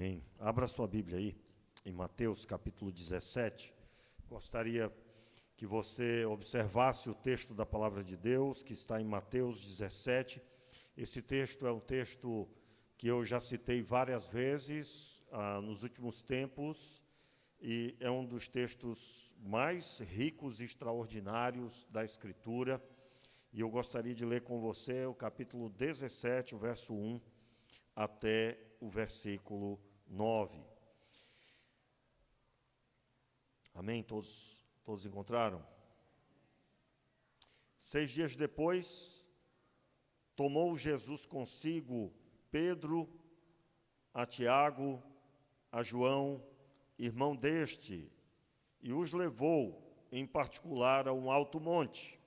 Amém. Abra sua Bíblia aí, em Mateus capítulo 17. Gostaria que você observasse o texto da Palavra de Deus, que está em Mateus 17. Esse texto é um texto que eu já citei várias vezes nos últimos tempos, e é um dos textos mais ricos e extraordinários da Escritura. E eu gostaria de ler com você o capítulo 17, o verso 1, até o versículo 9. Amém? Todos encontraram? 6 dias depois, tomou Jesus consigo Pedro, a Tiago, a João, irmão deste, e os levou, em particular, a um alto monte.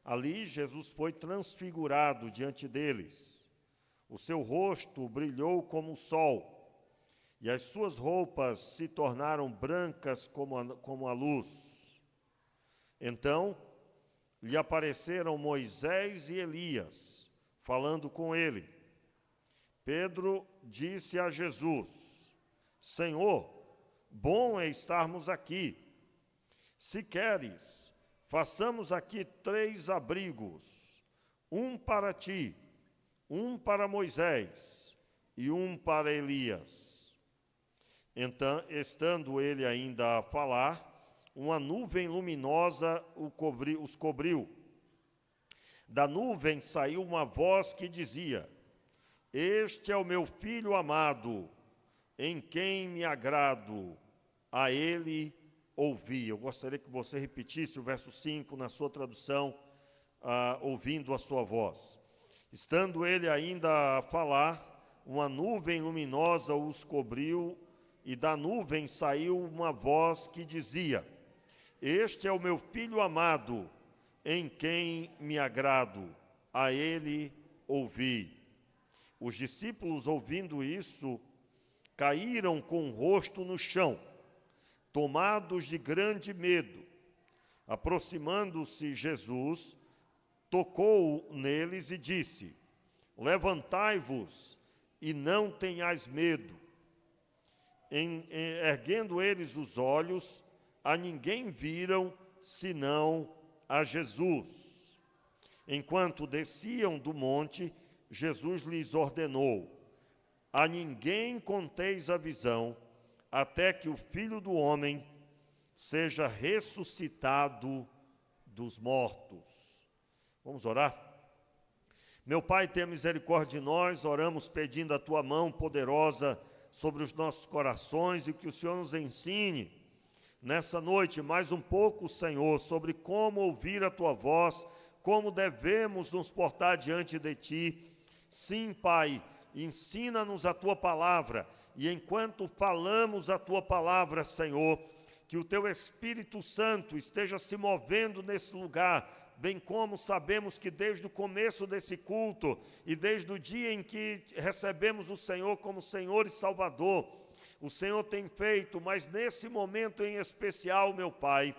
Ali Jesus foi transfigurado diante deles. O seu rosto brilhou como o sol, e as suas roupas se tornaram brancas como a luz. Então lhe apareceram Moisés e Elias, falando com ele. Pedro disse a Jesus: Senhor, bom é estarmos aqui. Se queres, façamos aqui 3 abrigos, um para ti, um para Moisés e um para Elias. Então, estando ele ainda a falar, uma nuvem luminosa os cobriu. Da nuvem saiu uma voz que dizia: Este é o meu filho amado, em quem me agrado, a ele ouvi. Eu gostaria que você repetisse o verso 5 na sua tradução, ouvindo a sua voz. Estando ele ainda a falar, uma nuvem luminosa os cobriu, e da nuvem saiu uma voz que dizia: Este é o meu filho amado, em quem me agrado, a ele ouvi. Os discípulos, ouvindo isso, caíram com o rosto no chão, tomados de grande medo. Aproximando-se Jesus, tocou neles e disse: Levantai-vos e não tenhais medo. Erguendo eles os olhos, a ninguém viram, senão a Jesus. Enquanto desciam do monte, Jesus lhes ordenou: A ninguém conteis a visão, até que o Filho do Homem seja ressuscitado dos mortos. Vamos orar? Meu Pai, tenha misericórdia de nós, oramos pedindo a Tua mão poderosa sobre os nossos corações e que o Senhor nos ensine nessa noite mais um pouco, Senhor, sobre como ouvir a Tua voz, como devemos nos portar diante de Ti. Sim, Pai, ensina-nos a Tua palavra, e enquanto falamos a Tua palavra, Senhor, que o Teu Espírito Santo esteja se movendo nesse lugar, bem como sabemos que desde o começo desse culto e desde o dia em que recebemos o Senhor como Senhor e Salvador, o Senhor tem feito, mas nesse momento em especial, meu Pai,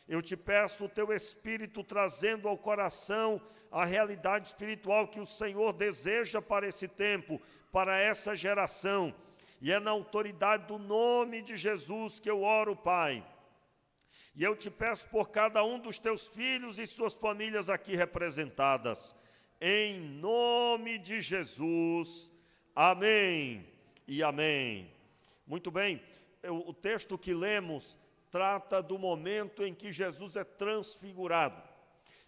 eu te peço o Teu Espírito trazendo ao coração a realidade espiritual que o Senhor deseja para esse tempo, para essa geração. E é na autoridade do nome de Jesus que eu oro, Pai. E eu te peço por cada um dos Teus filhos e suas famílias aqui representadas. Em nome de Jesus. Amém e amém. Muito bem, o texto que lemos trata do momento em que Jesus é transfigurado.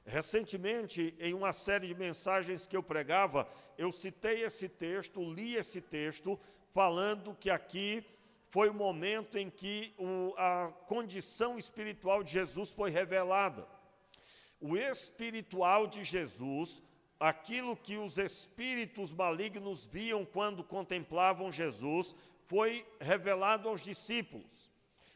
Recentemente, em uma série de mensagens que eu pregava, eu citei esse texto, li esse texto, falando que aqui foi o momento em que a condição espiritual de Jesus foi revelada. O espiritual de Jesus, aquilo que os espíritos malignos viam quando contemplavam Jesus, foi revelado aos discípulos.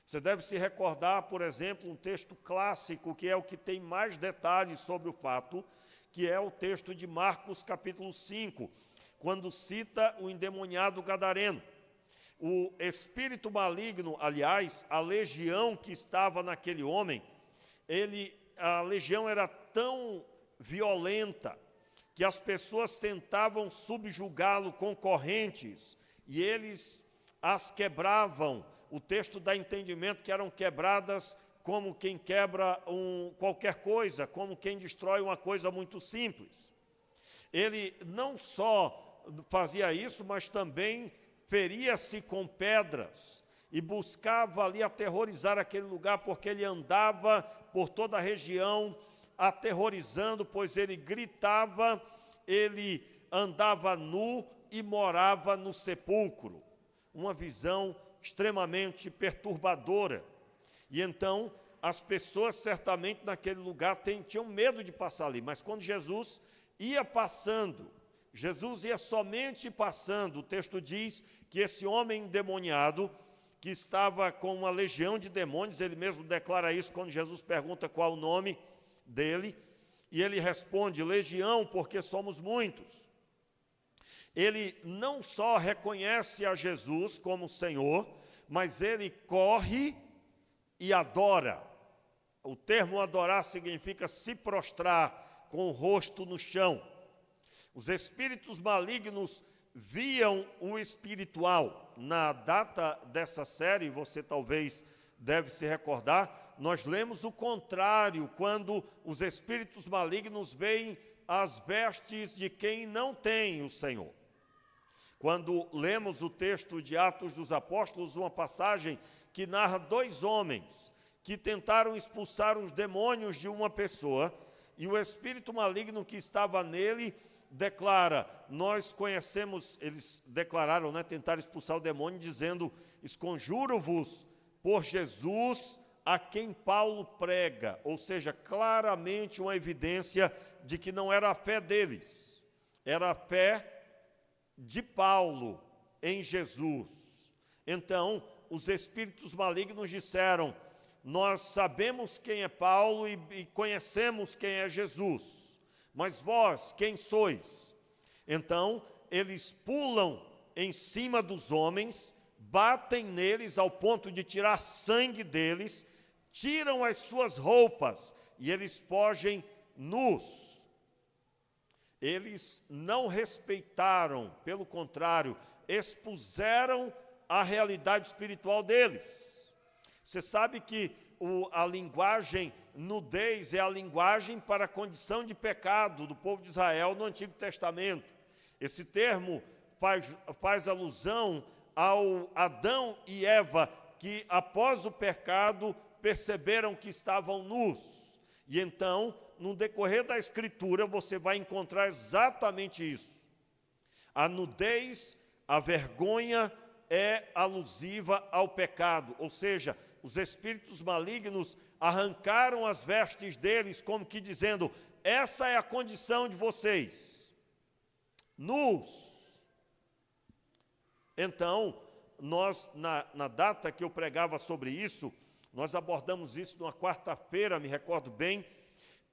Você deve se recordar, por exemplo, um texto clássico, que é o que tem mais detalhes sobre o fato, que é o texto de Marcos capítulo 5, quando cita o endemoniado gadareno. O espírito maligno, aliás, a legião que estava naquele homem, a legião era tão violenta que as pessoas tentavam subjugá-lo com correntes, e eles as quebravam. O texto dá entendimento que eram quebradas como quem quebra qualquer coisa, como quem destrói uma coisa muito simples. Ele não só fazia isso, mas também feria-se com pedras e buscava ali aterrorizar aquele lugar, porque ele andava por toda a região aterrorizando, pois ele gritava, ele andava nu e morava no sepulcro. Uma visão extremamente perturbadora. E então, as pessoas certamente naquele lugar tinham medo de passar ali, mas quando Jesus ia passando, Jesus ia somente passando, o texto diz que esse homem endemoniado, que estava com uma legião de demônios, ele mesmo declara isso quando Jesus pergunta qual o nome dele, e ele responde, legião, porque somos muitos. Ele não só reconhece a Jesus como Senhor, mas ele corre e adora. O termo adorar significa se prostrar com o rosto no chão. Os espíritos malignos viam o espiritual. Na data dessa série, você talvez deve se recordar, nós lemos o contrário, quando os espíritos malignos veem as vestes de quem não tem o Senhor. Quando lemos o texto de Atos dos Apóstolos, uma passagem que narra 2 homens que tentaram expulsar os demônios de uma pessoa, e o espírito maligno que estava nele declara, nós conhecemos, eles declararam, tentaram expulsar o demônio, dizendo, esconjuro-vos por Jesus a quem Paulo prega, ou seja, claramente uma evidência de que não era a fé deles, era a fé de Paulo em Jesus. Então, os espíritos malignos disseram, nós sabemos quem é Paulo e conhecemos quem é Jesus, mas vós, quem sois? Então, eles pulam em cima dos homens, batem neles ao ponto de tirar sangue deles, tiram as suas roupas e eles fogem nus. Eles não respeitaram, pelo contrário, expuseram a realidade espiritual deles. Você sabe que a linguagem nudez é a linguagem para a condição de pecado do povo de Israel no Antigo Testamento. Esse termo faz alusão ao Adão e Eva, que após o pecado perceberam que estavam nus. E então, no decorrer da Escritura, você vai encontrar exatamente isso. A nudez, a vergonha é alusiva ao pecado, ou seja, os espíritos malignos arrancaram as vestes deles, como que dizendo, essa é a condição de vocês, nus. Então, nós, na data que eu pregava sobre isso, nós abordamos isso numa quarta-feira, me recordo bem,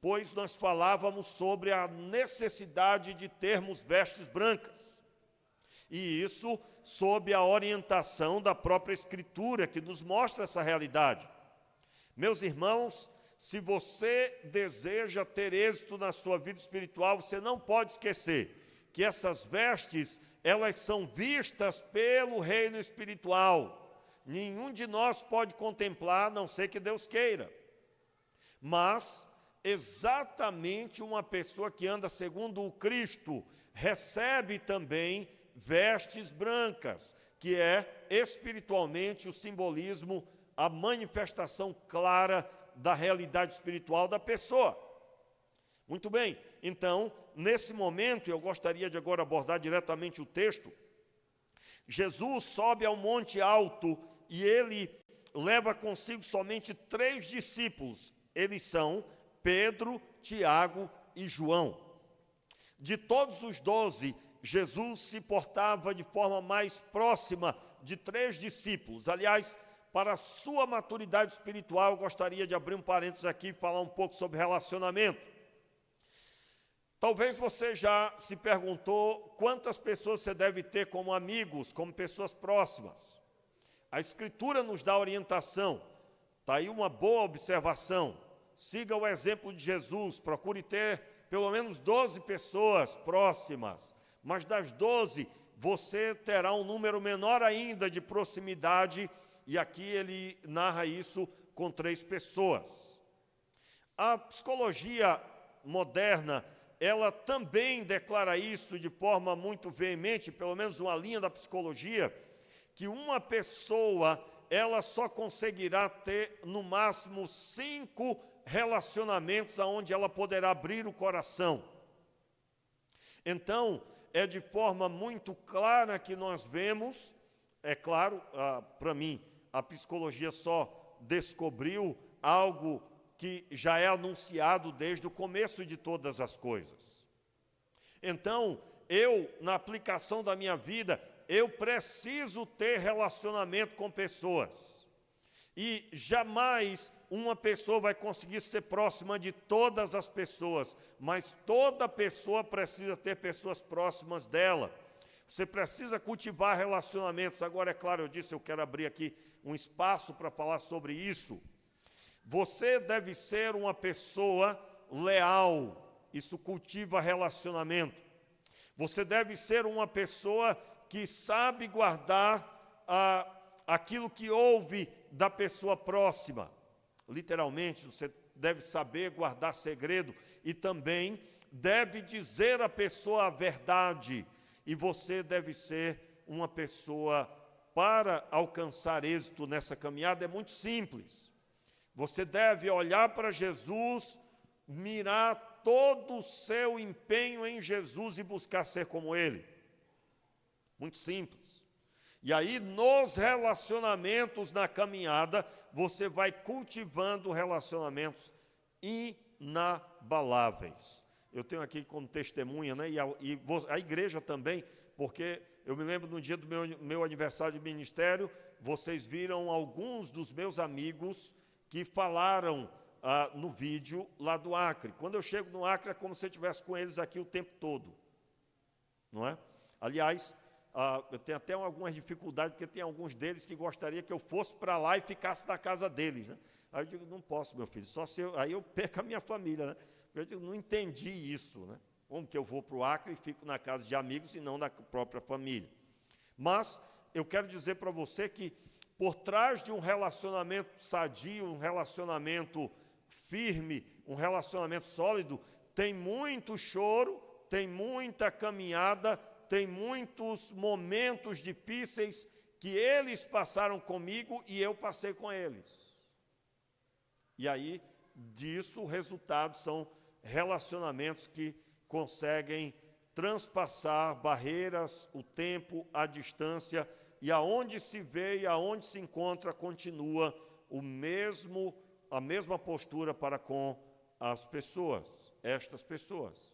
pois nós falávamos sobre a necessidade de termos vestes brancas. E isso sob a orientação da própria Escritura, que nos mostra essa realidade. Meus irmãos, se você deseja ter êxito na sua vida espiritual, você não pode esquecer que essas vestes, elas são vistas pelo reino espiritual. Nenhum de nós pode contemplar, a não ser que Deus queira. Mas, exatamente uma pessoa que anda segundo o Cristo, recebe também vestes brancas, que é espiritualmente o simbolismo, a manifestação clara da realidade espiritual da pessoa. Muito bem, então, nesse momento, eu gostaria de agora abordar diretamente o texto. Jesus sobe ao monte alto e ele leva consigo somente 3 discípulos. Eles são Pedro, Tiago e João. De todos os 12, Jesus se portava de forma mais próxima de 3 discípulos. Aliás, para a sua maturidade espiritual, eu gostaria de abrir um parênteses aqui e falar um pouco sobre relacionamento. Talvez você já se perguntou quantas pessoas você deve ter como amigos, como pessoas próximas. A Escritura nos dá orientação. Está aí uma boa observação. Siga o exemplo de Jesus, procure ter pelo menos 12 pessoas próximas. Mas das 12, você terá um número menor ainda de proximidade, e aqui ele narra isso com 3 pessoas. A psicologia moderna, ela também declara isso de forma muito veemente, pelo menos uma linha da psicologia, que uma pessoa, ela só conseguirá ter no máximo 5 relacionamentos aonde ela poderá abrir o coração. Então, é de forma muito clara que nós vemos, é claro, para mim, a psicologia só descobriu algo que já é anunciado desde o começo de todas as coisas. Então, na aplicação da minha vida, eu preciso ter relacionamento com pessoas. E jamais uma pessoa vai conseguir ser próxima de todas as pessoas, mas toda pessoa precisa ter pessoas próximas dela. Você precisa cultivar relacionamentos. Agora, é claro, eu quero abrir aqui um espaço para falar sobre isso. Você deve ser uma pessoa leal, isso cultiva relacionamento. Você deve ser uma pessoa que sabe guardar aquilo que ouve da pessoa próxima. Literalmente, você deve saber guardar segredo e também deve dizer à pessoa a verdade. E você deve ser uma pessoa, para alcançar êxito nessa caminhada, é muito simples. Você deve olhar para Jesus, mirar todo o seu empenho em Jesus e buscar ser como Ele. Muito simples. E aí, nos relacionamentos na caminhada, você vai cultivando relacionamentos inabaláveis. Eu tenho aqui como testemunha, né, e a igreja também, porque eu me lembro no dia do meu aniversário de ministério, vocês viram alguns dos meus amigos que falaram no vídeo lá do Acre. Quando eu chego no Acre, é como se eu estivesse com eles aqui o tempo todo. Não é? Aliás, eu tenho até algumas dificuldades, porque tem alguns deles que gostariam que eu fosse para lá e ficasse na casa deles. Né? Aí eu digo, não posso, meu filho, só se aí eu perco a minha família. Né? Eu digo, não entendi isso. Né? Como que eu vou para o Acre e fico na casa de amigos e não da própria família? Mas eu quero dizer para você que por trás de um relacionamento sadio, um relacionamento firme, um relacionamento sólido, tem muito choro, tem muita caminhada, tem muitos momentos difíceis que eles passaram comigo e eu passei com eles. E aí, disso, o resultado são relacionamentos que conseguem transpassar barreiras, o tempo, a distância, e aonde se vê e aonde se encontra, continua a mesma postura para com as pessoas, estas pessoas.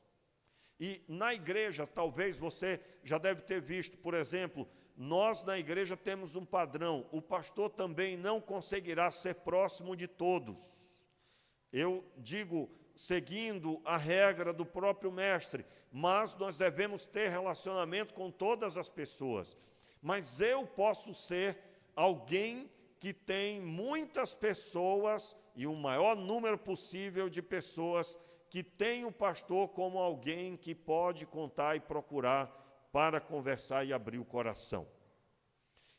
E na igreja, talvez você já deve ter visto, por exemplo, nós na igreja temos um padrão, o pastor também não conseguirá ser próximo de todos. Eu digo, seguindo a regra do próprio mestre, mas nós devemos ter relacionamento com todas as pessoas. Mas eu posso ser alguém que tem muitas pessoas e o maior número possível de pessoas que tem o pastor como alguém que pode contar e procurar para conversar e abrir o coração.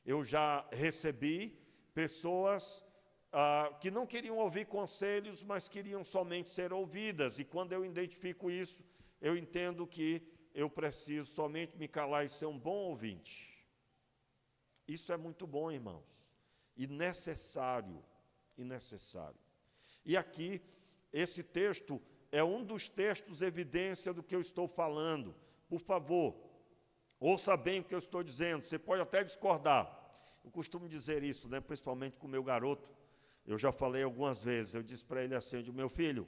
Eu já recebi pessoas que não queriam ouvir conselhos, mas queriam somente ser ouvidas. E quando eu identifico isso, eu entendo que eu preciso somente me calar e ser um bom ouvinte. Isso é muito bom, irmãos, e necessário, E aqui, esse texto é um dos textos evidência do que eu estou falando. Por favor, ouça bem o que eu estou dizendo, você pode até discordar. Eu costumo dizer isso, né, principalmente com o meu garoto. Eu já falei algumas vezes, eu disse para ele assim, eu digo, meu filho,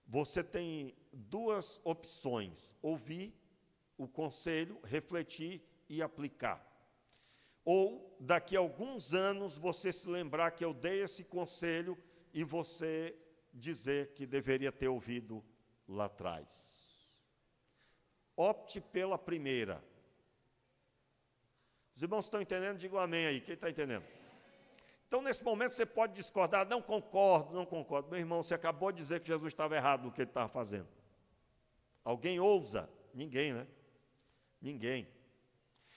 você tem 2 opções, ouvir o conselho, refletir e aplicar. Ou, daqui a alguns anos, você se lembrar que eu dei esse conselho e você dizer que deveria ter ouvido lá atrás. Opte pela primeira. Os irmãos estão entendendo? Digam amém aí. Quem está entendendo? Então, nesse momento, você pode discordar. Não concordo. Meu irmão, você acabou de dizer que Jesus estava errado no que ele estava fazendo. Alguém ousa? Ninguém, né? Ninguém.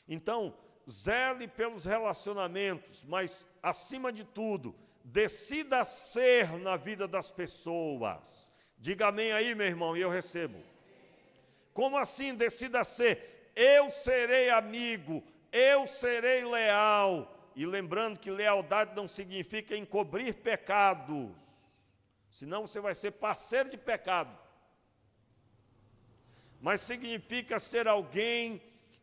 Então, zele pelos relacionamentos, mas, acima de tudo, decida ser na vida das pessoas. Diga amém aí, meu irmão, e eu recebo. Como assim decida ser? Eu serei amigo, eu serei leal. E lembrando que lealdade não significa encobrir pecados, senão você vai ser parceiro de pecado. Mas significa ser alguém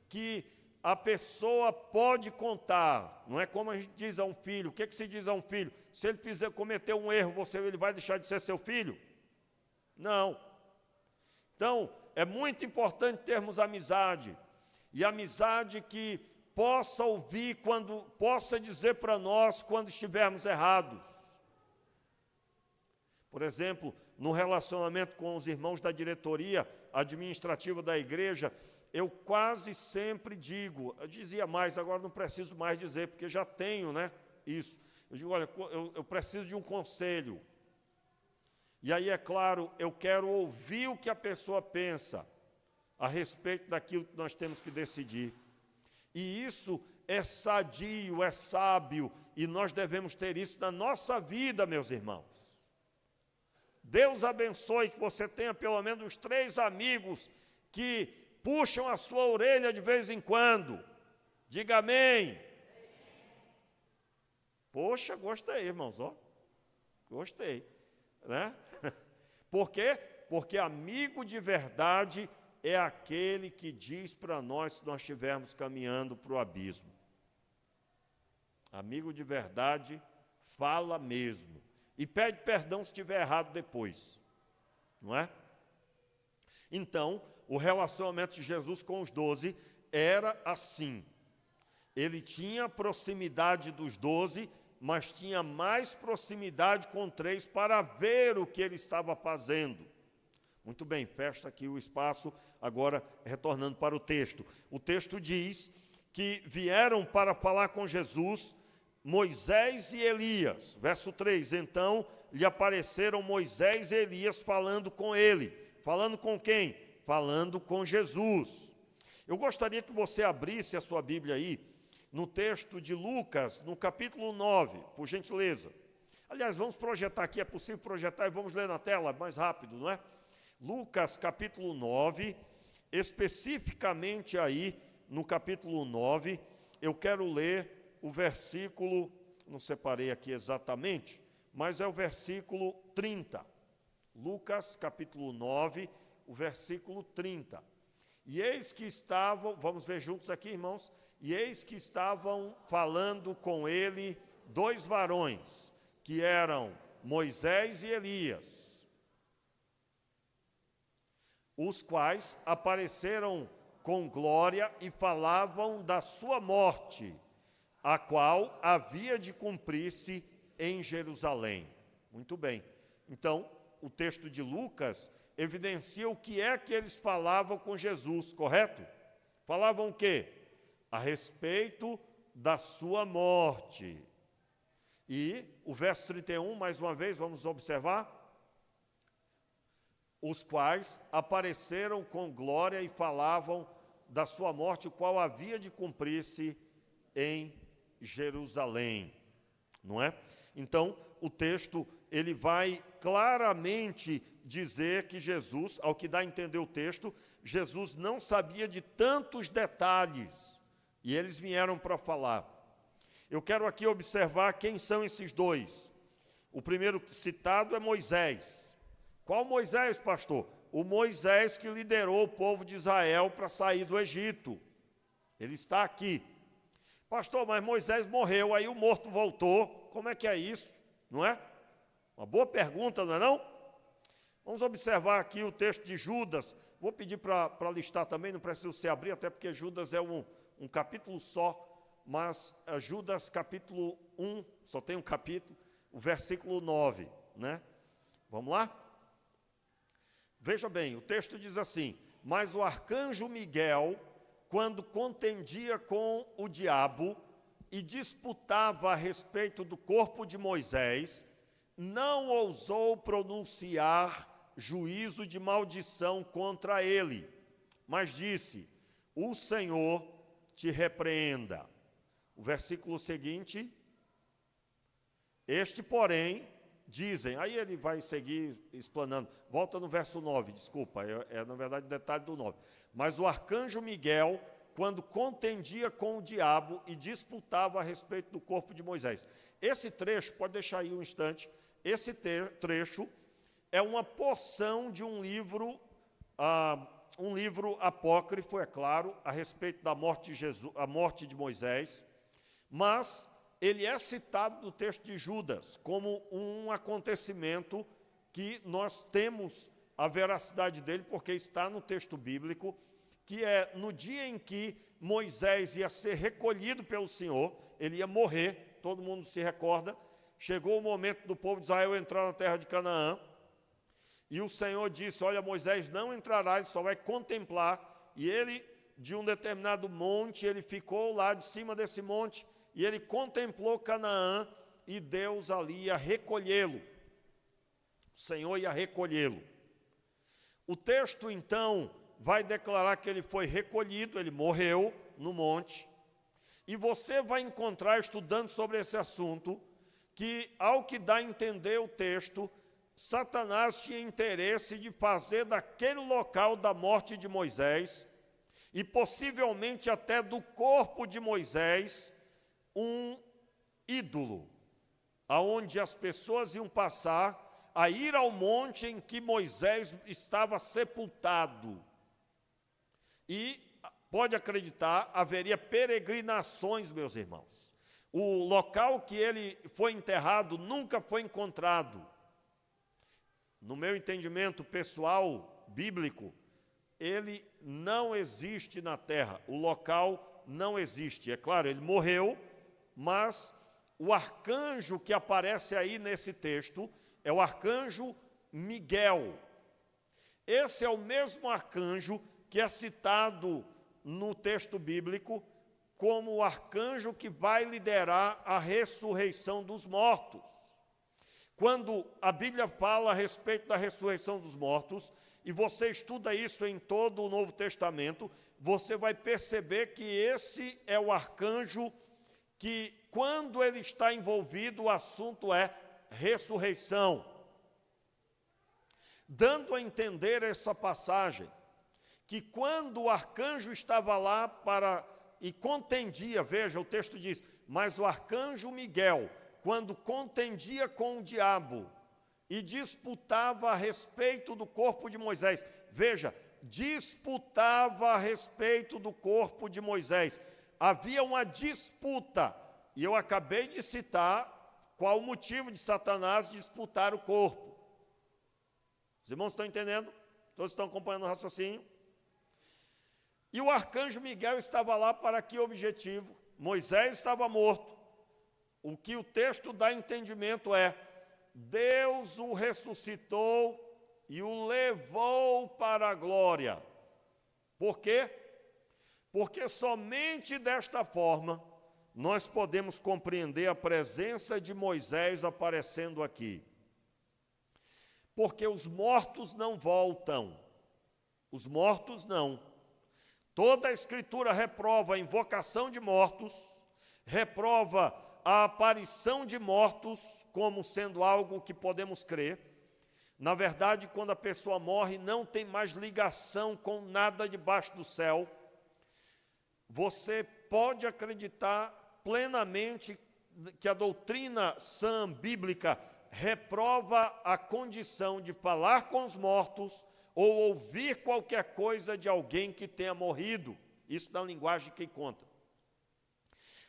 que a pessoa pode contar. Não é como a gente diz a um filho. O que se diz a um filho? Se ele cometer um erro, ele vai deixar de ser seu filho? Não. Então, é muito importante termos amizade. E amizade que possa ouvir, possa dizer para nós quando estivermos errados. Por exemplo, no relacionamento com os irmãos da diretoria administrativa da igreja, eu quase sempre digo, eu dizia mais, agora não preciso mais dizer, porque já tenho, isso. Eu digo, olha, eu preciso de um conselho. E aí, é claro, eu quero ouvir o que a pessoa pensa a respeito daquilo que nós temos que decidir. E isso é sadio, é sábio, e nós devemos ter isso na nossa vida, meus irmãos. Deus abençoe que você tenha pelo menos uns 3 amigos que puxam a sua orelha de vez em quando. Diga amém. Poxa, gostei, irmãos, ó. Gostei, né? Por quê? Porque amigo de verdade é aquele que diz para nós se nós estivermos caminhando para o abismo. Amigo de verdade fala mesmo. E pede perdão se estiver errado depois. Não é? Então, o relacionamento de Jesus com os 12 era assim. Ele tinha proximidade dos 12, mas tinha mais proximidade com 3 para ver o que ele estava fazendo. Muito bem, fecha aqui o espaço, agora retornando para o texto. O texto diz que vieram para falar com Jesus Moisés e Elias. Verso 3, então lhe apareceram Moisés e Elias falando com ele. Falando com quem? Falando com Jesus. Eu gostaria que você abrisse a sua Bíblia aí, no texto de Lucas, no capítulo 9, por gentileza. Aliás, vamos projetar aqui, é possível projetar e vamos ler na tela, mais rápido, não é? Lucas, capítulo 9, especificamente aí, no capítulo 9, eu quero ler o versículo, não separei aqui exatamente, mas é o versículo 30. Lucas, capítulo 9, o versículo 30. E eis que estavam, vamos ver juntos aqui, irmãos, e eis que estavam falando com ele 2 varões, que eram Moisés e Elias, os quais apareceram com glória e falavam da sua morte, a qual havia de cumprir-se em Jerusalém. Muito bem. Então, o texto de Lucas evidencia o que é que eles falavam com Jesus, correto? Falavam o quê? A respeito da sua morte. E o verso 31, mais uma vez, vamos observar. Os quais apareceram com glória e falavam da sua morte, o qual havia de cumprir-se em Jerusalém. Não é? Então, o texto, ele vai claramente dizer que Jesus, ao que dá a entender o texto, Jesus não sabia de tantos detalhes, e eles vieram para falar. Eu quero aqui observar quem são esses 2. O primeiro citado é Moisés. Qual Moisés, pastor? O Moisés que liderou o povo de Israel para sair do Egito. Ele está aqui. Pastor, mas Moisés morreu, aí o morto voltou. Como é que é isso? Não é? Uma boa pergunta, não é não? Vamos observar aqui o texto de Judas. Vou pedir para listar também, não precisa se abrir, até porque Judas é um capítulo só, mas Judas capítulo 1, só tem um capítulo, o versículo 9, né? Vamos lá? Veja bem, o texto diz assim: mas o arcanjo Miguel, quando contendia com o diabo e disputava a respeito do corpo de Moisés, não ousou pronunciar juízo de maldição contra ele, mas disse: o Senhor te repreenda. O versículo seguinte, este, porém, dizem, aí ele vai seguir explanando, volta no verso 9, desculpa, na verdade o detalhe do 9. Mas o arcanjo Miguel, quando contendia com o diabo e disputava a respeito do corpo de Moisés. Esse trecho, pode deixar aí um instante, esse trecho é uma porção de um livro apócrifo, é claro, a respeito da morte de Jesus, a morte de Moisés, mas ele é citado no texto de Judas como um acontecimento que nós temos a veracidade dele, porque está no texto bíblico, que é no dia em que Moisés ia ser recolhido pelo Senhor, ele ia morrer, todo mundo se recorda, chegou o momento do povo de Israel entrar na terra de Canaã, e o Senhor disse, olha, Moisés não entrará, ele só vai contemplar, e ele, de um determinado monte, ele ficou lá de cima desse monte, e ele contemplou Canaã, e Deus ali ia recolhê-lo, o Senhor ia recolhê-lo. O texto, então, vai declarar que ele foi recolhido, ele morreu no monte, e você vai encontrar, estudando sobre esse assunto, que, ao que dá a entender o texto, Satanás tinha interesse de fazer daquele local da morte de Moisés, e possivelmente até do corpo de Moisés, um ídolo, aonde as pessoas iam passar a ir ao monte em que Moisés estava sepultado. E, pode acreditar, haveria peregrinações, meus irmãos. O local que ele foi enterrado nunca foi encontrado. No meu entendimento pessoal, bíblico, ele não existe na terra, o local não existe. É claro, ele morreu, mas o arcanjo que aparece aí nesse texto é o arcanjo Miguel. Esse é o mesmo arcanjo que é citado no texto bíblico como o arcanjo que vai liderar a ressurreição dos mortos. Quando a Bíblia fala a respeito da ressurreição dos mortos, e você estuda isso em todo o Novo Testamento, você vai perceber que esse é o arcanjo que, quando ele está envolvido, o assunto é ressurreição. Dando a entender essa passagem, que quando o arcanjo estava lá e contendia, veja, o texto diz, mas o arcanjo Miguel, quando contendia com o diabo e disputava a respeito do corpo de Moisés, veja, disputava a respeito do corpo de Moisés, havia uma disputa, e eu acabei de citar qual o motivo de Satanás disputar o corpo. Os irmãos estão entendendo? Todos estão acompanhando o raciocínio? E o arcanjo Miguel estava lá para que objetivo? Moisés estava morto. O que o texto dá entendimento é, Deus o ressuscitou e o levou para a glória. Por quê? Porque somente desta forma nós podemos compreender a presença de Moisés aparecendo aqui. Porque os mortos não voltam. Os mortos não. Toda a Escritura reprova a invocação de mortos, reprova a aparição de mortos como sendo algo que podemos crer. Na verdade, quando a pessoa morre, não tem mais ligação com nada debaixo do céu. Você pode acreditar plenamente que a doutrina sã bíblica reprova a condição de falar com os mortos ou ouvir qualquer coisa de alguém que tenha morrido. Isso na linguagem que conta.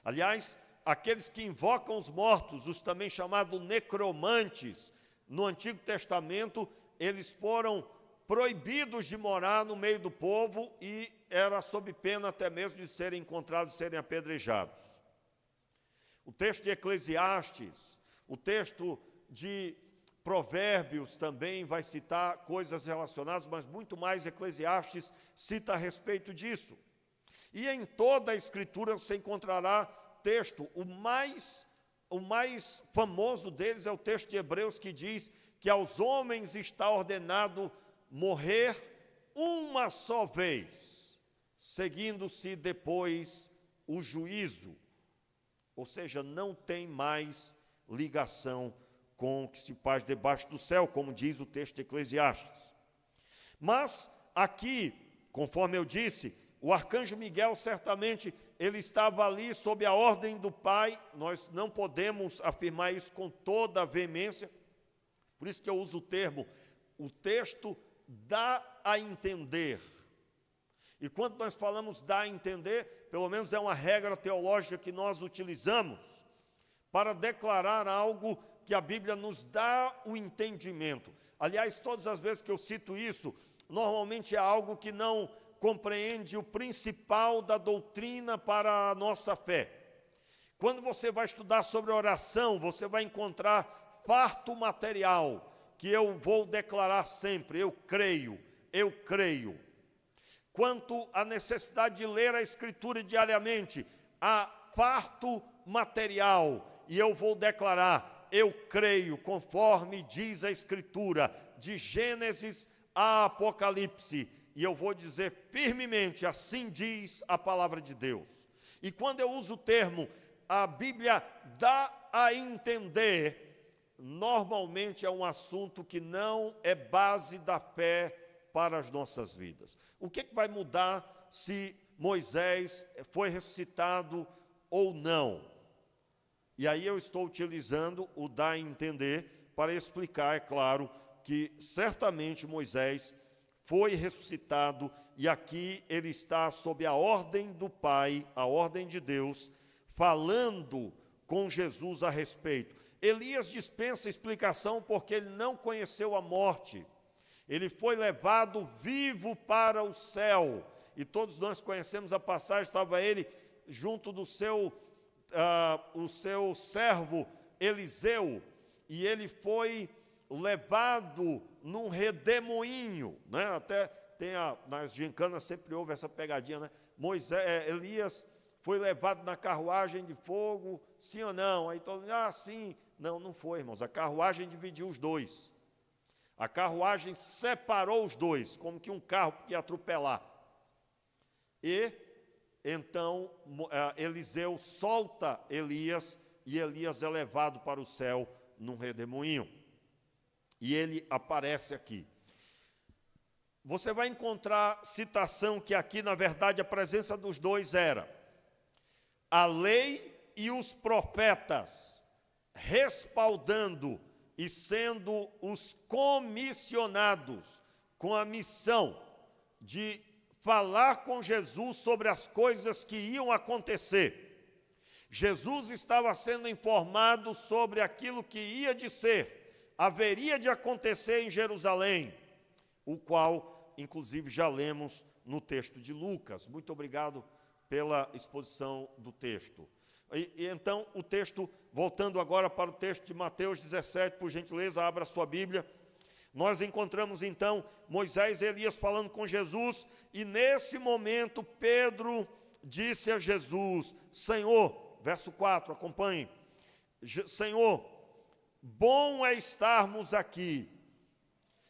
Aliás, aqueles que invocam os mortos, os também chamados necromantes, no Antigo Testamento, eles foram proibidos de morar no meio do povo e era sob pena até mesmo de serem encontrados e serem apedrejados. O texto de Eclesiastes, o texto de Provérbios também vai citar coisas relacionadas, mas muito mais Eclesiastes cita a respeito disso. E em toda a Escritura você encontrará texto, o mais famoso deles é o texto de Hebreus que diz que aos homens está ordenado morrer uma só vez, seguindo-se depois o juízo, ou seja, não tem mais ligação com o que se faz debaixo do céu, como diz o texto de Eclesiastes. Mas aqui, conforme eu disse, o arcanjo Miguel certamente ele estava ali sob a ordem do Pai. Nós não podemos afirmar isso com toda a veemência, por isso que eu uso o termo, o texto dá a entender. E quando nós falamos dá a entender, pelo menos é uma regra teológica que nós utilizamos para declarar algo que a Bíblia nos dá o entendimento. Aliás, todas as vezes que eu cito isso, normalmente é algo que não compreende o principal da doutrina para a nossa fé. Quando você vai estudar sobre oração, você vai encontrar farto material, que eu vou declarar sempre, eu creio. Quanto à necessidade de ler a Escritura diariamente, há farto material, e eu vou declarar, eu creio, conforme diz a Escritura, de Gênesis a Apocalipse, e eu vou dizer firmemente, assim diz a palavra de Deus. E quando eu uso o termo, a Bíblia dá a entender, normalmente é um assunto que não é base da fé para as nossas vidas. O que vai mudar se Moisés foi ressuscitado ou não? E aí eu estou utilizando o dar a entender para explicar, é claro, que certamente Moisés foi ressuscitado e aqui ele está sob a ordem do Pai, a ordem de Deus, falando com Jesus a respeito. Elias dispensa explicação porque ele não conheceu a morte. Ele foi levado vivo para o céu. E todos nós conhecemos a passagem, estava ele junto do seu servo Eliseu, e ele foi levado num redemoinho, né? Até tem nas gincanas sempre houve essa pegadinha, né? Elias foi levado na carruagem de fogo, sim ou não? Aí todo mundo, sim. Não, não foi, irmãos. A carruagem dividiu os dois. A carruagem separou os dois, como que um carro ia atropelar. E então Eliseu solta Elias, e Elias é levado para o céu num redemoinho. E ele aparece aqui. Você vai encontrar citação que aqui, na verdade, a presença dos dois era a lei e os profetas, respaldando e sendo os comissionados com a missão de falar com Jesus sobre as coisas que iam acontecer. Jesus estava sendo informado sobre aquilo que ia de ser, haveria de acontecer em Jerusalém, o qual, inclusive, já lemos no texto de Lucas. Muito obrigado pela exposição do texto. E então, o texto, voltando agora para o texto de Mateus 17, por gentileza, abra a sua Bíblia. Nós encontramos, então, Moisés e Elias falando com Jesus, e nesse momento, Pedro disse a Jesus, Senhor, verso 4, acompanhe, Senhor, bom é estarmos aqui.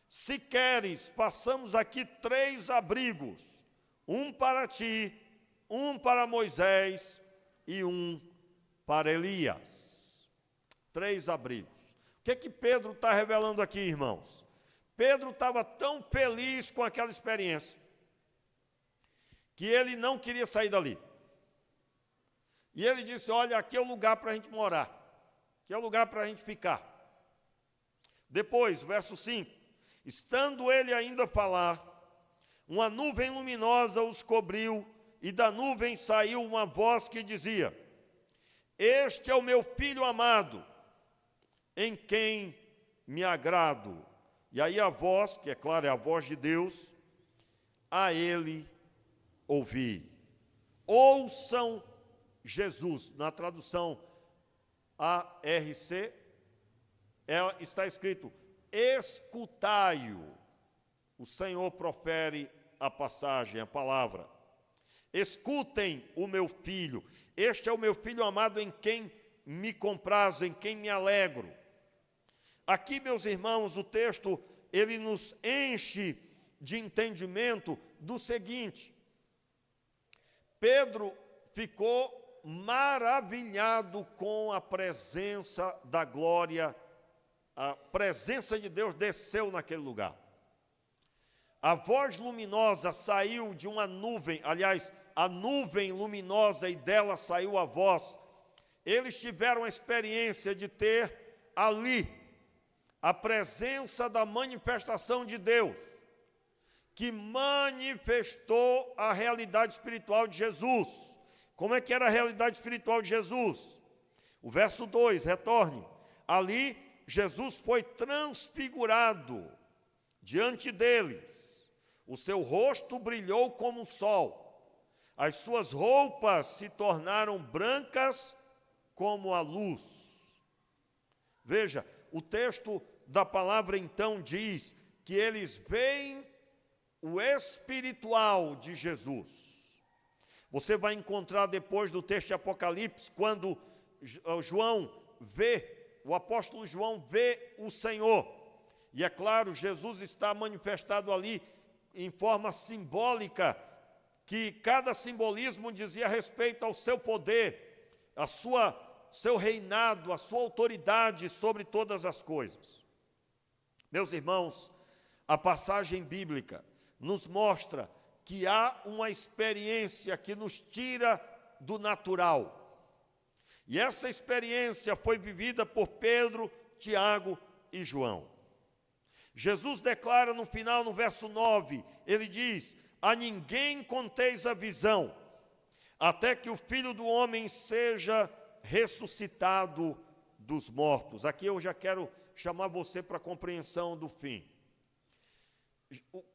Se queres, façamos aqui 3 abrigos, um para ti, um para Moisés e um para Elias. 3 abrigos. O que Pedro está revelando aqui, irmãos? Pedro estava tão feliz com aquela experiência que ele não queria sair dali. E ele disse, olha, aqui é o lugar para a gente morar, aqui é o lugar para a gente ficar. Depois, verso 5, estando ele ainda a falar, uma nuvem luminosa os cobriu, e da nuvem saiu uma voz que dizia, este é o meu filho amado, em quem me agrado. E aí a voz, que é claro, é a voz de Deus, a ele ouvi. Ouçam Jesus. Na tradução ARC, está escrito, escutai-o. O Senhor profere a passagem, a palavra. Escutem o meu filho. Este é o meu filho amado em quem me comprazo, em quem me alegro. Aqui, meus irmãos, o texto, ele nos enche de entendimento do seguinte. Pedro ficou maravilhado com a presença da glória. A presença de Deus desceu naquele lugar. A voz luminosa saiu de uma nuvem, aliás, a nuvem luminosa, e dela saiu a voz. Eles tiveram a experiência de ter ali a presença da manifestação de Deus, que manifestou a realidade espiritual de Jesus. Como é que era a realidade espiritual de Jesus? O verso 2, retorne. Ali, Jesus foi transfigurado diante deles. O seu rosto brilhou como o sol. As suas roupas se tornaram brancas como a luz. Veja, o texto da palavra então diz que eles veem o espiritual de Jesus. Você vai encontrar depois do texto de Apocalipse, quando João vê, o apóstolo João vê o Senhor. E é claro, Jesus está manifestado ali em forma simbólica, que cada simbolismo dizia respeito ao seu poder, seu reinado, a sua autoridade sobre todas as coisas. Meus irmãos, a passagem bíblica nos mostra que há uma experiência que nos tira do natural. E essa experiência foi vivida por Pedro, Tiago e João. Jesus declara no final, no verso 9, ele diz: a ninguém conteis a visão, até que o Filho do Homem seja ressuscitado dos mortos. Aqui eu já quero chamar você para a compreensão do fim.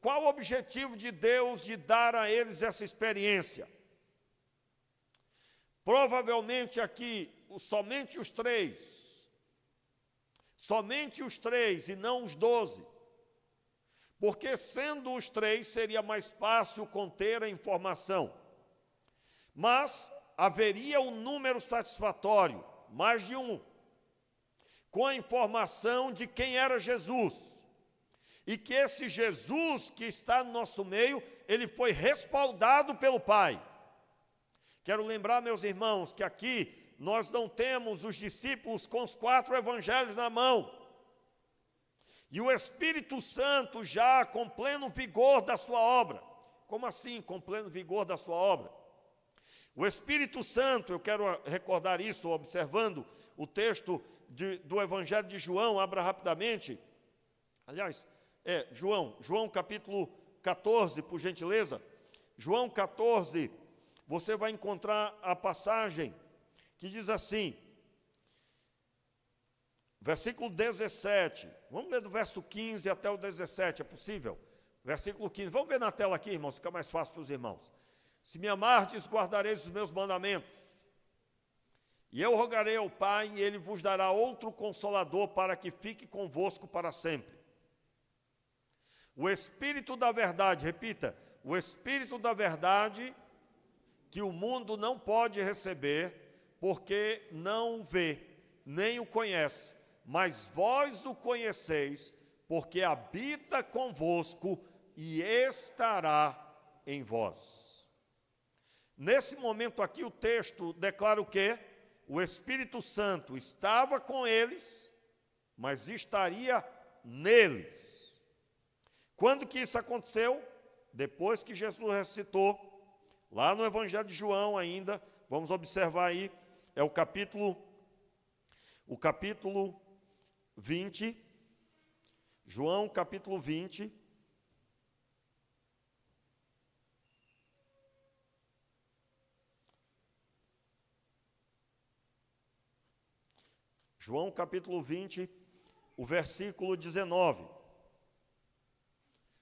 Qual o objetivo de Deus de dar a eles essa experiência? Provavelmente aqui, somente os três e não os 12, porque sendo os três seria mais fácil conter a informação, mas haveria um número satisfatório, mais de um, com a informação de quem era Jesus, e que esse Jesus que está no nosso meio, ele foi respaldado pelo Pai. Quero lembrar, meus irmãos, que aqui nós não temos os discípulos com os 4 evangelhos na mão, e o Espírito Santo já com pleno vigor da sua obra. Como assim, com pleno vigor da sua obra? O Espírito Santo, eu quero recordar isso observando o texto do Evangelho de João, abra rapidamente. Aliás, João capítulo 14, por gentileza. João 14, você vai encontrar a passagem que diz assim, versículo 17, vamos ler do verso 15 até o 17, é possível? Versículo 15, vamos ver na tela aqui, irmãos, fica mais fácil para os irmãos. Se me amardes, guardareis os meus mandamentos. E eu rogarei ao Pai, e Ele vos dará outro Consolador, para que fique convosco para sempre. O Espírito da verdade, repita, o Espírito da verdade, que o mundo não pode receber, porque não o vê, nem o conhece, mas vós o conheceis, porque habita convosco e estará em vós. Nesse momento aqui o texto declara o quê? O Espírito Santo estava com eles, mas estaria neles. Quando que isso aconteceu? Depois que Jesus ressuscitou, lá no Evangelho de João ainda, vamos observar aí, é o capítulo 20, João capítulo 20, João capítulo 20, o versículo 19.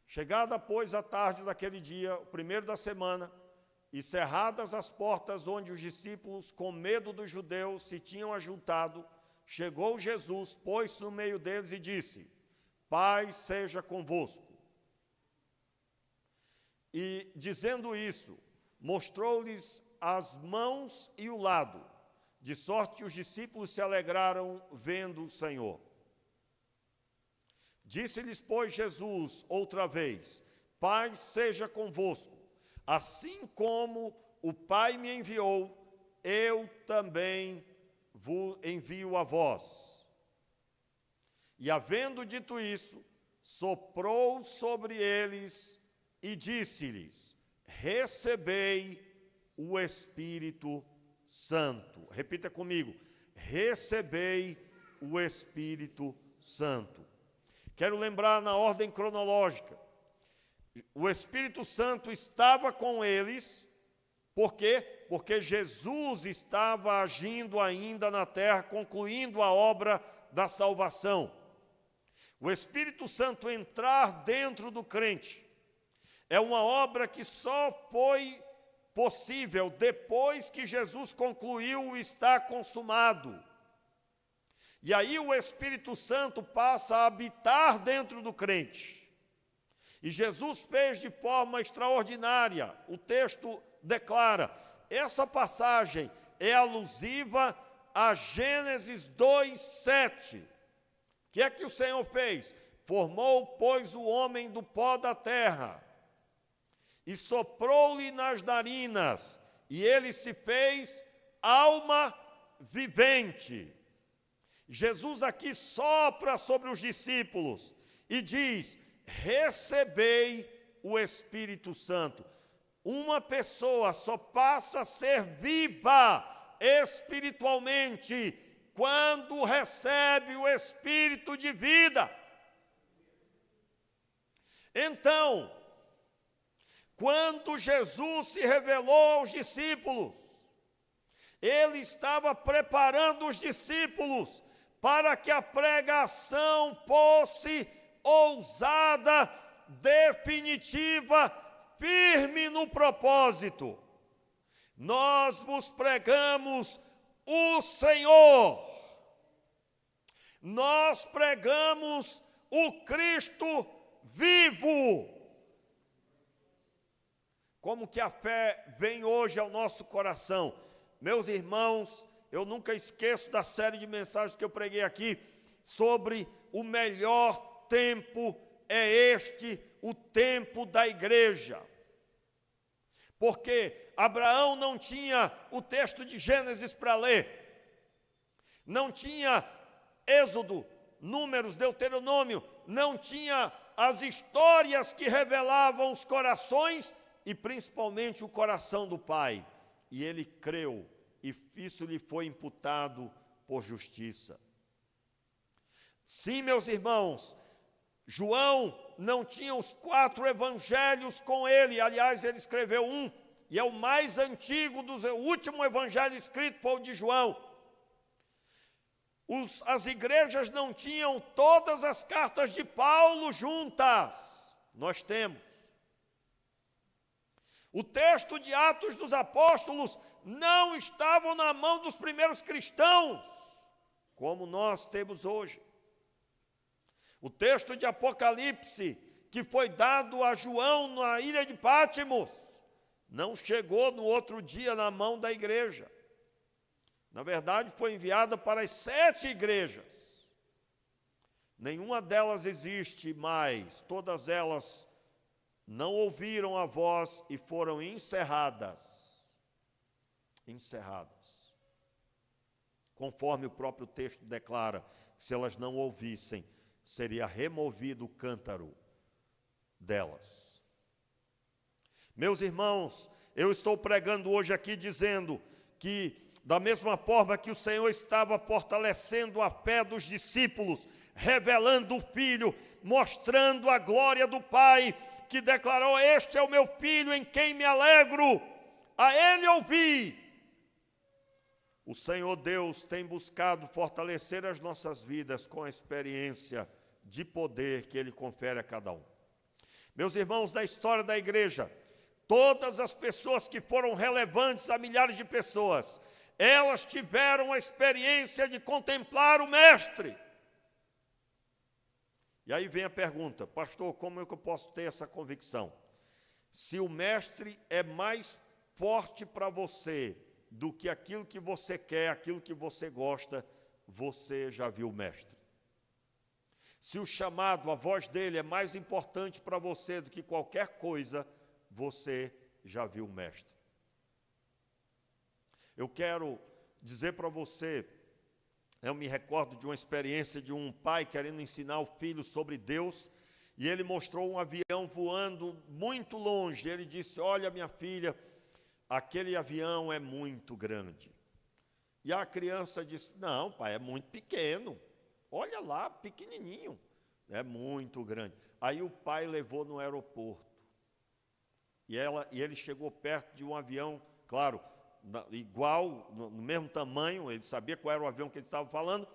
Chegada, pois, a tarde daquele dia, o primeiro da semana, e cerradas as portas onde os discípulos, com medo dos judeus, se tinham ajuntado, chegou Jesus, pôs-se no meio deles e disse: Paz seja convosco. E, dizendo isso, mostrou-lhes as mãos e o lado, de sorte que os discípulos se alegraram vendo o Senhor. Disse-lhes, pois, Jesus outra vez: Paz seja convosco. Assim como o Pai me enviou, eu também vos envio a vós. E havendo dito isso, soprou sobre eles e disse-lhes: recebei o Espírito Santo. Repita comigo: recebei o Espírito Santo. Quero lembrar na ordem cronológica. O Espírito Santo estava com eles, por quê? Porque Jesus estava agindo ainda na terra, concluindo a obra da salvação. O Espírito Santo entrar dentro do crente é uma obra que só foi possível depois que Jesus concluiu o está consumado. E aí o Espírito Santo passa a habitar dentro do crente. E Jesus fez de forma extraordinária. O texto declara, essa passagem é alusiva a Gênesis 2:7. O que é que o Senhor fez? Formou, pois, o homem do pó da terra, e soprou-lhe nas narinas, e ele se fez alma vivente. Jesus aqui sopra sobre os discípulos e diz: recebei o Espírito Santo. Uma pessoa só passa a ser viva espiritualmente quando recebe o Espírito de vida. Então, quando Jesus se revelou aos discípulos, ele estava preparando os discípulos para que a pregação fosse ousada, definitiva, firme no propósito. Nós vos pregamos o Senhor. Nós pregamos o Cristo vivo. Como que a fé vem hoje ao nosso coração? Meus irmãos, eu nunca esqueço da série de mensagens que eu preguei aqui sobre o melhor tempo é este, o tempo da igreja. Porque Abraão não tinha o texto de Gênesis para ler, não tinha Êxodo, Números, Deuteronômio, não tinha as histórias que revelavam os corações e principalmente o coração do Pai. E ele creu, e isso lhe foi imputado por justiça. Sim, meus irmãos, João não tinha os 4 evangelhos com ele, aliás, ele escreveu um, e é o mais antigo, o último evangelho escrito foi o de João. As igrejas não tinham todas as cartas de Paulo juntas, nós temos. O texto de Atos dos Apóstolos não estava na mão dos primeiros cristãos, como nós temos hoje. O texto de Apocalipse, que foi dado a João na ilha de Pátimos, não chegou no outro dia na mão da igreja. Na verdade, foi enviada para as 7 igrejas. Nenhuma delas existe mais, todas elas não ouviram a voz e foram encerradas. Conforme o próprio texto declara, se elas não ouvissem, seria removido o cântaro delas. Meus irmãos, eu estou pregando hoje aqui dizendo que, da mesma forma que o Senhor estava fortalecendo a fé dos discípulos, revelando o Filho, mostrando a glória do Pai, que declarou: este é o meu Filho em quem me alegro, a Ele ouvi. O Senhor Deus tem buscado fortalecer as nossas vidas com a experiência de poder que Ele confere a cada um. Meus irmãos, na história da igreja, todas as pessoas que foram relevantes a milhares de pessoas, elas tiveram a experiência de contemplar o Mestre. E aí vem a pergunta: pastor, como é que eu posso ter essa convicção? Se o Mestre é mais forte para você do que aquilo que você quer, aquilo que você gosta, você já viu o Mestre. Se o chamado, a voz dele é mais importante para você do que qualquer coisa, você já viu o Mestre. Eu quero dizer para você, eu me recordo de uma experiência de um pai querendo ensinar o filho sobre Deus, e ele mostrou um avião voando muito longe. Ele disse: olha, minha filha, aquele avião é muito grande. E a criança disse: não, pai, é muito pequeno. Olha lá, pequenininho. É muito grande. Aí o pai levou no aeroporto. E ele chegou perto de um avião, claro, igual, no mesmo tamanho. Ele sabia qual era o avião que ele estava falando.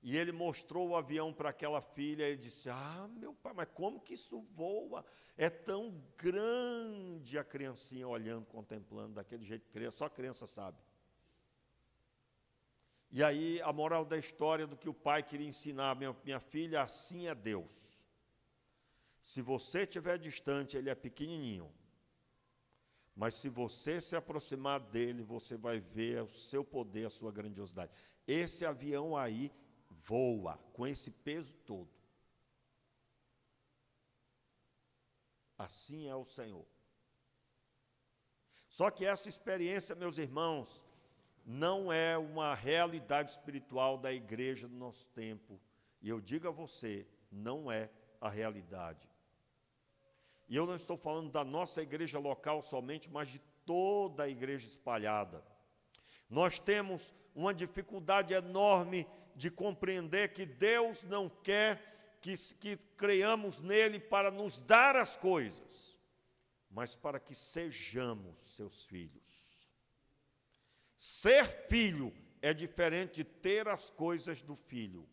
E ele mostrou o avião para aquela filha. Ele disse: ah, meu pai, mas como que isso voa? É tão grande. A criancinha olhando, contemplando, daquele jeito, só criança sabe. E aí, a moral da história do que o pai queria ensinar: minha filha, assim é Deus. Se você estiver distante, ele é pequenininho. Mas se você se aproximar dele, você vai ver o seu poder, a sua grandiosidade. Esse avião aí voa com esse peso todo. Assim é o Senhor. Só que essa experiência, meus irmãos, não é uma realidade espiritual da igreja do nosso tempo. E eu digo a você, não é a realidade. E eu não estou falando da nossa igreja local somente, mas de toda a igreja espalhada. Nós temos uma dificuldade enorme de compreender que Deus não quer que creiamos nele para nos dar as coisas, mas para que sejamos seus filhos. Ser filho é diferente de ter as coisas do filho.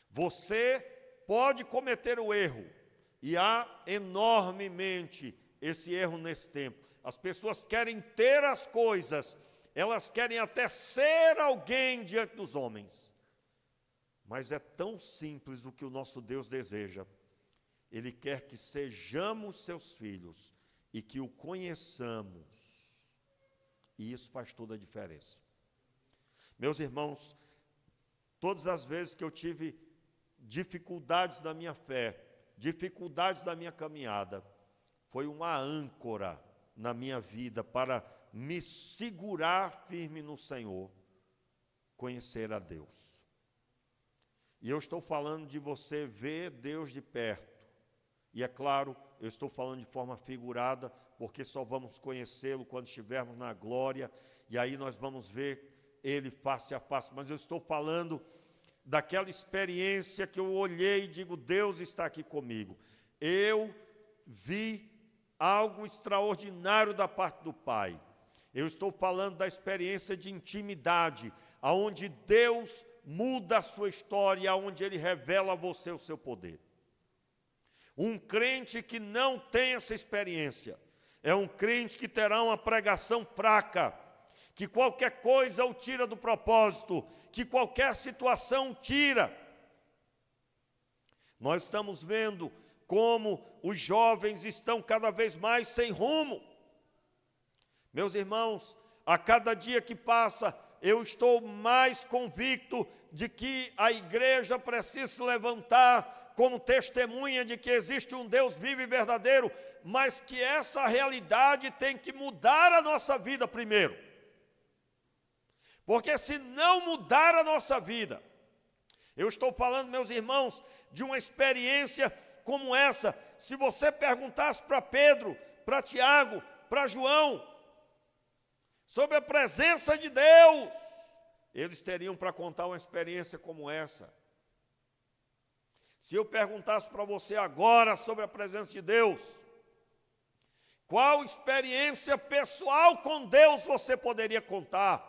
Você pode cometer o erro, e há enormemente esse erro nesse tempo. As pessoas querem ter as coisas, elas querem até ser alguém diante dos homens. Mas é tão simples o que o nosso Deus deseja. Ele quer que sejamos seus filhos e que o conheçamos. E isso faz toda a diferença. Meus irmãos, todas as vezes que eu tive dificuldades da minha fé, dificuldades da minha caminhada, foi uma âncora na minha vida para me segurar firme no Senhor, conhecer a Deus. E eu estou falando de você ver Deus de perto. E é claro, eu estou falando de forma figurada, porque só vamos conhecê-lo quando estivermos na glória, e aí nós vamos ver ele face a face. Mas eu estou falando daquela experiência que eu olhei e digo: Deus está aqui comigo. Eu vi algo extraordinário da parte do Pai. Eu estou falando da experiência de intimidade, aonde Deus muda a sua história, aonde Ele revela a você o seu poder. Um crente que não tem essa experiência é um crente que terá uma pregação fraca, que qualquer coisa o tira do propósito, que qualquer situação o tira. Nós estamos vendo como os jovens estão cada vez mais sem rumo. Meus irmãos, a cada dia que passa, eu estou mais convicto de que a igreja precisa se levantar como testemunha de que existe um Deus vivo e verdadeiro, mas que essa realidade tem que mudar a nossa vida primeiro. Porque se não mudar a nossa vida, eu estou falando, meus irmãos, de uma experiência como essa. Se você perguntasse para Pedro, para Tiago, para João, sobre a presença de Deus, eles teriam para contar uma experiência como essa. Se eu perguntasse para você agora sobre a presença de Deus, qual experiência pessoal com Deus você poderia contar?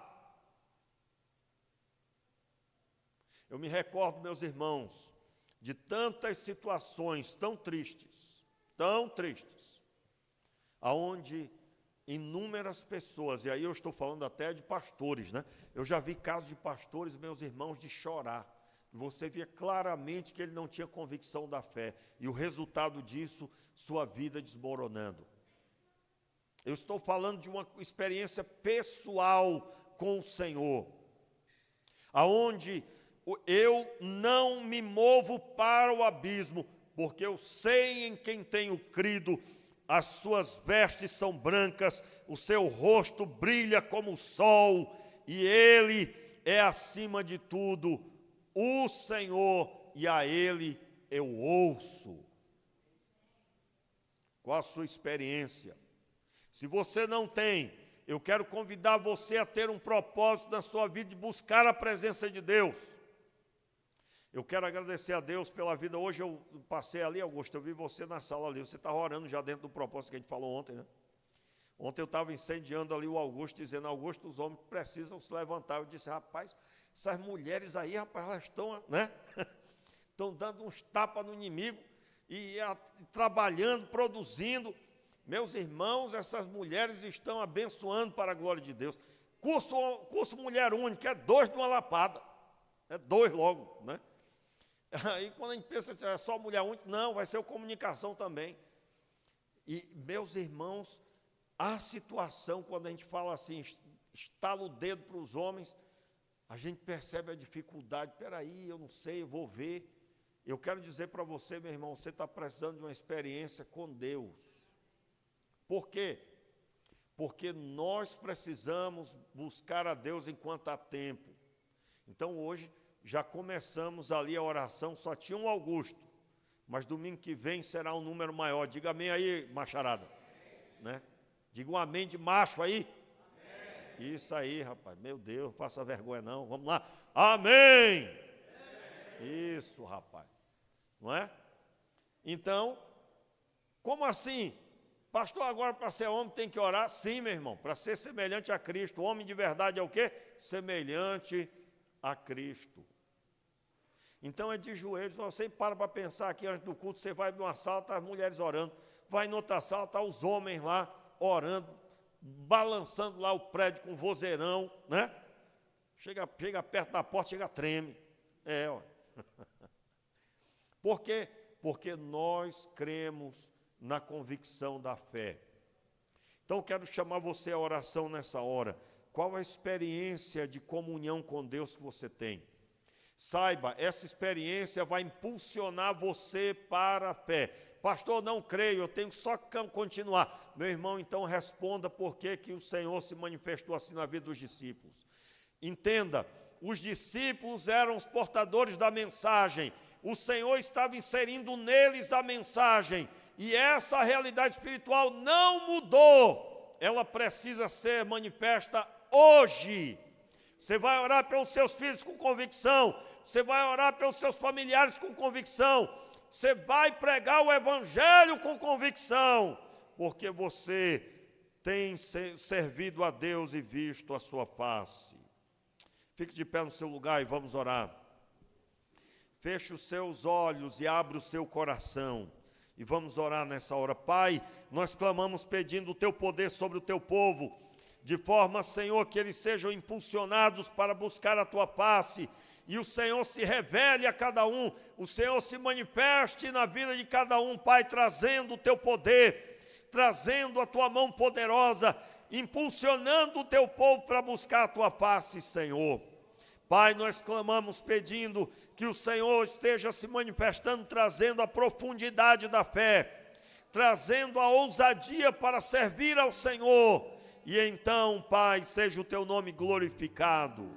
Eu me recordo, meus irmãos, de tantas situações tão tristes, aonde inúmeras pessoas, e aí eu estou falando até de pastores, né? Eu já vi casos de pastores, meus irmãos, de chorar. Você via claramente que ele não tinha convicção da fé, e o resultado disso, sua vida desmoronando. Eu estou falando de uma experiência pessoal com o Senhor, aonde eu não me movo para o abismo, porque eu sei em quem tenho crido. As suas vestes são brancas, o seu rosto brilha como o sol, e Ele é acima de tudo o Senhor, e a Ele eu ouço. Qual a sua experiência? Se você não tem, eu quero convidar você a ter um propósito na sua vida de buscar a presença de Deus. Eu quero agradecer a Deus pela vida. Hoje eu passei ali, Augusto, eu vi você na sala ali, você estava orando já dentro do propósito que a gente falou ontem, né? Ontem eu estava incendiando ali o Augusto, dizendo, Augusto, os homens precisam se levantar. Eu disse, rapaz, essas mulheres aí, rapaz, elas estão, né? Estão dando uns tapas no inimigo e trabalhando, produzindo. Meus irmãos, essas mulheres estão abençoando para a glória de Deus. Curso Mulher Única, é 2 de uma lapada. É 2 logo, né? Aí quando a gente pensa que é só mulher única, não, vai ser o comunicação também. E, meus irmãos, a situação, quando a gente fala assim, estala o dedo para os homens, a gente percebe a dificuldade. Espera aí, eu não sei, eu vou ver. Eu quero dizer para você, meu irmão, você está precisando de uma experiência com Deus. Por quê? Porque nós precisamos buscar a Deus enquanto há tempo. Então, hoje, já começamos ali a oração, só tinha um Augusto, mas domingo que vem será um número maior. Diga amém aí, macharada. Né? Diga um amém de macho aí. Amém. Isso aí, rapaz. Meu Deus, não passa vergonha não. Vamos lá. Amém. Amém. Isso, rapaz. Não é? Então, como assim? Pastor, agora para ser homem tem que orar? Sim, meu irmão. Para ser semelhante a Cristo. O homem de verdade é o quê? Semelhante a Cristo. Então é de joelhos. Você para pensar aqui antes do culto, você vai numa sala, está as mulheres orando. Vai em outra sala, está os homens lá orando, balançando lá o prédio com vozeirão, né? Chega perto da porta, treme. Ó. Por quê? Porque nós cremos na convicção da fé. Então eu quero chamar você à oração nessa hora. Qual a experiência de comunhão com Deus que você tem? Saiba, essa experiência vai impulsionar você para a fé. Pastor, não creio, eu tenho que só continuar. Meu irmão, então responda por que o Senhor se manifestou assim na vida dos discípulos. Entenda, os discípulos eram os portadores da mensagem. O Senhor estava inserindo neles a mensagem. E essa realidade espiritual não mudou. Ela precisa ser manifesta hoje. Você vai orar pelos seus filhos com convicção. Você vai orar pelos seus familiares com convicção. Você vai pregar o evangelho com convicção. Porque você tem servido a Deus e visto a sua face. Fique de pé no seu lugar e vamos orar. Feche os seus olhos e abra o seu coração. E vamos orar nessa hora. Pai, nós clamamos pedindo o teu poder sobre o teu povo, de forma, Senhor, que eles sejam impulsionados para buscar a tua face, e o Senhor se revele a cada um, o Senhor se manifeste na vida de cada um, Pai, trazendo o teu poder, trazendo a tua mão poderosa, impulsionando o teu povo para buscar a tua face, Senhor. Pai, nós clamamos pedindo que o Senhor esteja se manifestando, trazendo a profundidade da fé, trazendo a ousadia para servir ao Senhor. E então, Pai, seja o teu nome glorificado.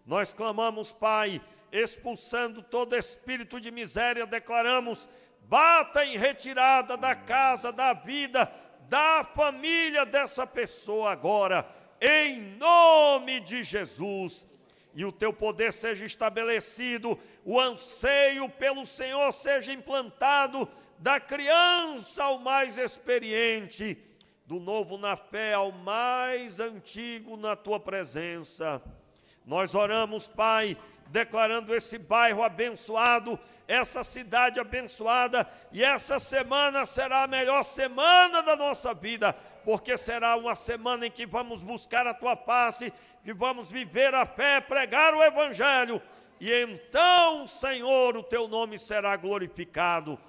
Nós clamamos, Pai, expulsando todo espírito de miséria, declaramos, bata em retirada da casa, da vida, da família dessa pessoa agora, em nome de Jesus. E o teu poder seja estabelecido, o anseio pelo Senhor seja implantado, da criança ao mais experiente, do novo na fé ao mais antigo na tua presença. Nós oramos, Pai, declarando esse bairro abençoado, essa cidade abençoada, e essa semana será a melhor semana da nossa vida, porque será uma semana em que vamos buscar a tua face, que vamos viver a fé, pregar o evangelho, e então, Senhor, o teu nome será glorificado.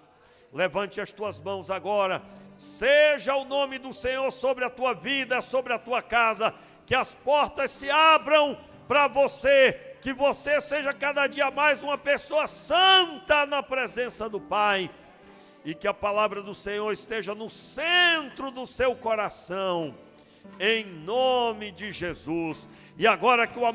Levante as tuas mãos agora, seja o nome do Senhor sobre a tua vida, sobre a tua casa, que as portas se abram para você, que você seja cada dia mais uma pessoa santa na presença do Pai, e que a palavra do Senhor esteja no centro do seu coração. em nome de Jesus. E agora que o amor